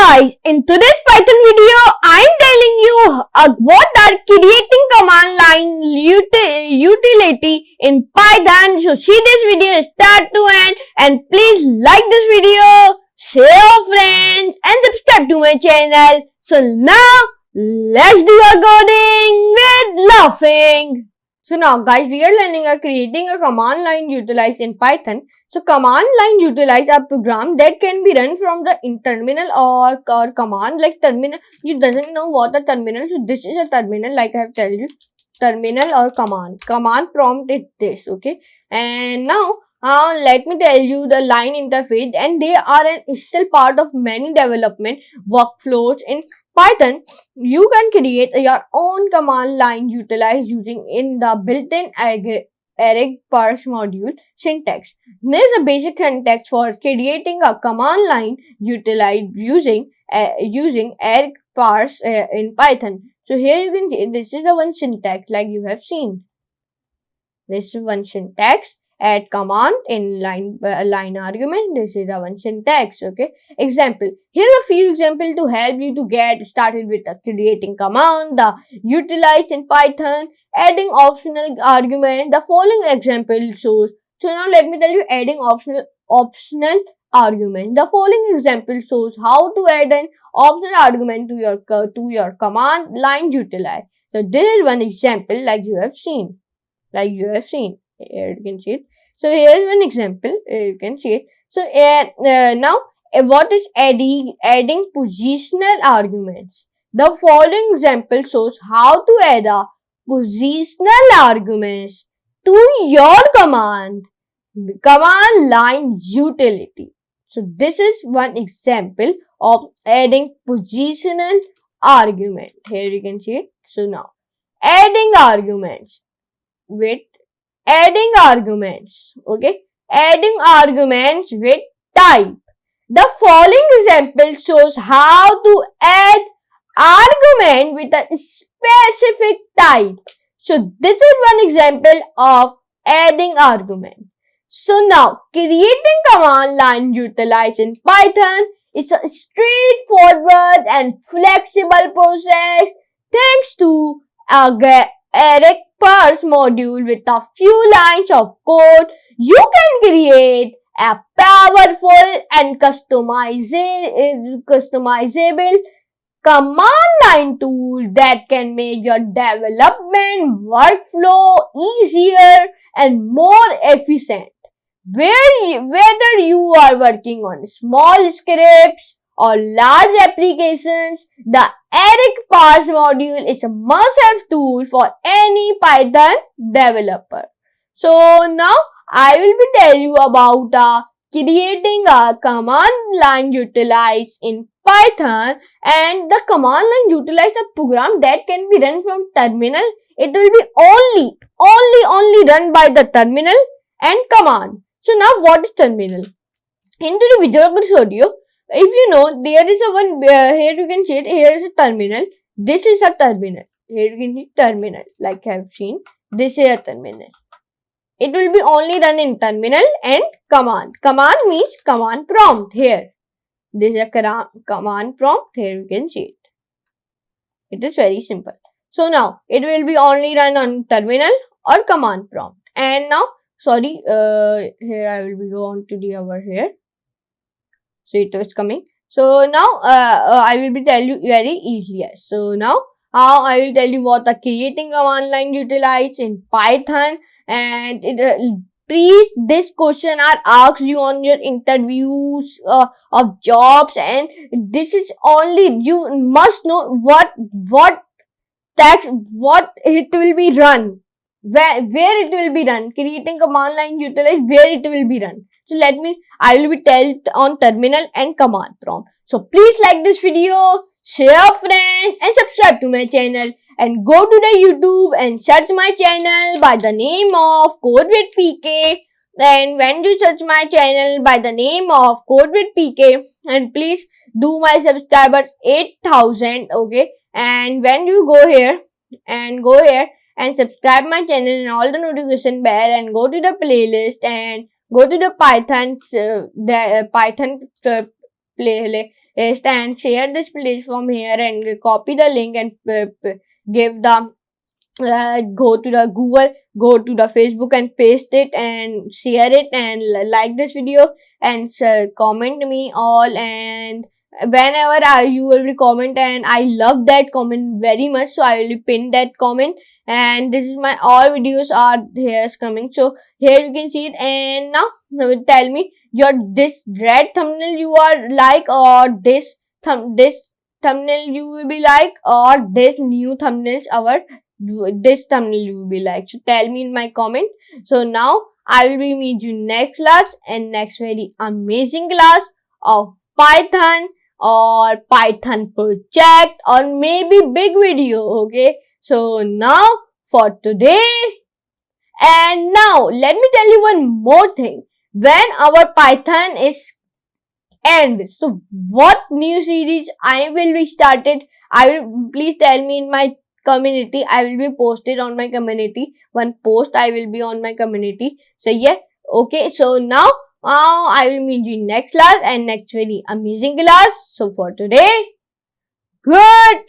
guys, in today's Python video, I'm telling you what are creating command line utility in Python. So see this video start to end and please like this video, share your friends and subscribe to my channel. So now let's do our coding with laughing. So now guys, we are learning creating a command line utilized in Python. So command line utilize a program that can be run from the terminal or command like terminal. You doesn't know what a terminal. So this is a terminal like I have told you. Terminal or command. Command prompt is this, okay. And now let me tell you the line interface, and they are still part of many development workflows in Python. You can create your own command line utilized using in the built-in array parse module syntax. There is a basic syntax for creating a command line utilized using array parse in Python. So here you can see this is the one syntax like you have seen. This is one syntax. Add command in line argument. This is the one syntax. Okay. Example. Here are a few examples to help you to get started with creating command. The utilize in Python. Adding optional argument. The following example shows. So now let me tell you adding optional argument. The following example shows how to add an optional argument to your command line utilize. So this is one example like you have seen. Here you can see it. So here is one example. You can see it. So now what is adding positional arguments? The following example shows how to add a positional arguments to your command line utility. So this is one example of adding positional argument. Here you can see it. So now adding arguments with okay, adding arguments with type. The following example shows how to add argument with a specific type. So this is one example of adding argument. So now creating command line utilized in Python is a straightforward and flexible process thanks to array parse module. With a few lines of code, you can create a powerful and customizable command line tool that can make your development workflow easier and more efficient. Whether you are working on small scripts or large applications, the array parse module is a must-have tool for any Python developer. So now I will be telling you about creating a command line utilized in Python, and the command line utilized a program that can be run from terminal. It will be only run by the terminal and command. So now what is terminal? Into the video I will show you. If you know, there is a one, here you can see it, here is a terminal. This is a terminal. Here you can see terminal, like I have seen. This is a terminal. It will be only run in terminal and command. Command means command prompt here. This is a command prompt. Here you can see it. It is very simple. So now, it will be only run on terminal or command prompt. And now, sorry, here I will be going to the over here. So it was coming. So now I will be telling you very easily. So now I will tell you what the creating command line utilized in Python, and please this question are asked you on your interviews of jobs, and this is only you must know what it will be run, where it will be run. Creating command line utilized where it will be run. So I will be telling on terminal and command prompt. So please like this video, share friends and subscribe to my channel, and go to the YouTube and search my channel by the name of Code with PK. And when you search my channel by the name of Code with PK, and please do my subscribers 8,000, okay. And when you go here and subscribe my channel and all the notification bell, and go to the playlist and go to the Python paste and share this place from here and copy the link and give the go to the Google, go to the Facebook and paste it and share it and like this video and comment me all. And whenever you will be comment, and I love that comment very much, so I will pin that comment. And this is my all videos are here coming, so here you can see it. And now tell me your this red thumbnail you are like, or this thumbnail you will be like, or this new thumbnails our this thumbnail you will be like. So tell me in my comment. So now I will be meet you next class and next very amazing class of Python or Python project or maybe big video. Okay, so now for today, and now let me tell you one more thing. When our Python is end, so what new series I will be started, I will, please tell me in my community. I will be posted on my community. One post I will be on my community. So yeah, okay. So now I will meet you next class and next very amazing class. So for today, goodbye.